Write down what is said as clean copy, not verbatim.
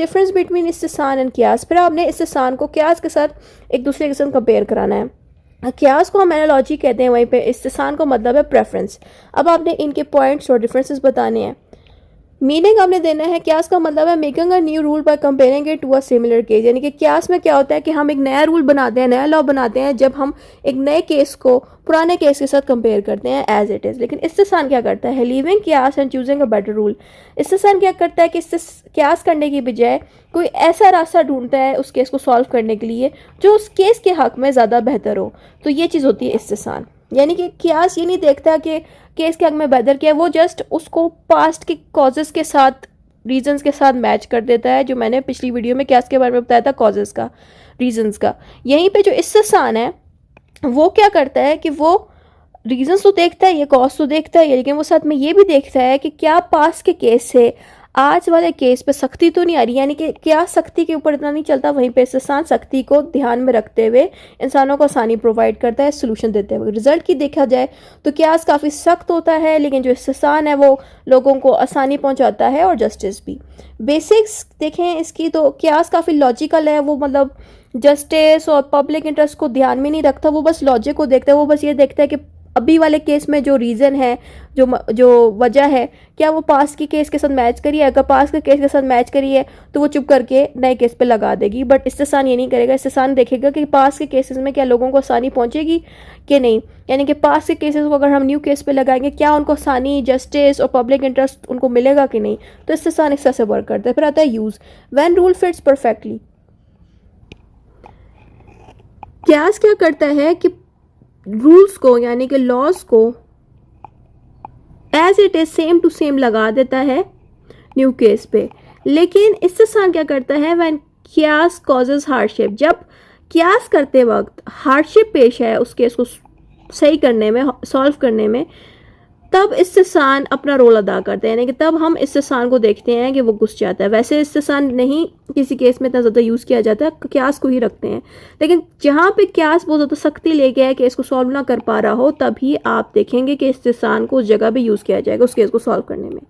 Difference between इस्तिसान and कियास। फिर आपने इस्तिसान को कियास के साथ एक दूसरे के साथ कंपेयर कराना है। कियास को हम एनालॉजी कहते हैं, वहीं पे इस्तिसान को मतलब है प्रेफरेंस। अब आपने इनके पॉइंट्स और डिफरेंसेस बताने हैं। मीनिंग आपने देना है, कियास का मतलब है making a new rule by comparing it to a similar case. यानी कि कियास में क्या होता है कि हम एक नया रूल बनाते हैं, नया लॉ बनाते हैं जब हम एक नए केस को पुराने केस के साथ कंपेयर करते हैं एज इट इज़। लेकिन इस्तिसान क्या करता है, लीविंग कियास and choosing a better rule. इस्तिसान क्या करता है कि कियास करने की बजाय कोई ऐसा रास्ता ढूंढता है उस केस को सॉल्व करने के लिए जो उस केस के हक में ज़्यादा बेहतर हो। तो ये चीज़ होती है इस्तिसान। यानी कि कियास ये नहीं देखता कि केस के हक में बेहतर किया, वो जस्ट उसको पास्ट के कॉजेज़ के साथ, रीजंस के साथ मैच कर देता है, जो मैंने पिछली वीडियो में कियास के बारे में बताया था, कॉजेज़ का, रीजंस का। यहीं पे जो इस्तिसान है वो क्या करता है कि वो रीजंस तो देखता है, ये कॉज तो देखता है, लेकिन वो साथ में ये भी देखता है कि क्या पास्ट के केस से आज वाले केस पे सख्ती तो नहीं आ रही। यानी कि क्या सख्ती के ऊपर इतना नहीं चलता, वहीं पे इस्तिसान सख्ती को ध्यान में रखते हुए इंसानों को आसानी प्रोवाइड करता है सोल्यूशन देते हुए। रिजल्ट की देखा जाए तो कियास काफ़ी सख्त होता है, लेकिन जो इस्तिसान है वो लोगों को आसानी पहुंचाता है और जस्टिस भी। बेसिक्स देखें इसकी तो कियास काफ़ी लॉजिकल है, वो मतलब जस्टिस और पब्लिक इंटरेस्ट को ध्यान में नहीं रखता, वो बस लॉजिक को देखता है। वो बस ये देखता है कि अभी वाले केस में जो रीज़न है, जो वजह है, क्या वो पास की केस के साथ मैच करी है। अगर पास के केस के साथ मैच करी है तो वो चुप करके नए केस पे लगा देगी। बट इस्तिसान ये नहीं करेगा, इस्तिसान देखेगा कि पास के केसेस में क्या लोगों को आसानी पहुंचेगी कि नहीं। यानी कि पास के केसेस को अगर हम न्यू केस पे लगाएंगे, क्या उनको आसानी, जस्टिस और पब्लिक इंटरेस्ट उनको मिलेगा कि नहीं। तो इस्तिसान इस तरह से वर्क करता है। फिर आता है use, when rule fits perfectly. कियास क्या करता है कि रूल्स को, यानी कि लॉज को as it is same to same लगा देता है न्यू केस पे। लेकिन इस्तिसान क्या करता है, व्हेन कियास कॉजेज हार्डशिप, जब कियास करते वक्त हार्डशिप पेश है उस केस को सही करने में, सॉल्व करने में, तब इस्तिसान अपना रोल अदा करते हैं। यानी कि तब हम इस्तिसान को देखते हैं कि वो घुस जाता है। वैसे इस्तिसान नहीं किसी केस में इतना ज़्यादा यूज़ किया जाता है, कियास को ही रखते हैं। लेकिन जहाँ पे कियास बहुत ज़्यादा सख्ती ले गया है, केस को सॉल्व ना कर पा रहा हो, तभी आप देखेंगे कि इस्तिसान को उस जगह पे यूज़ किया जाएगा उस केस को सॉल्व करने में।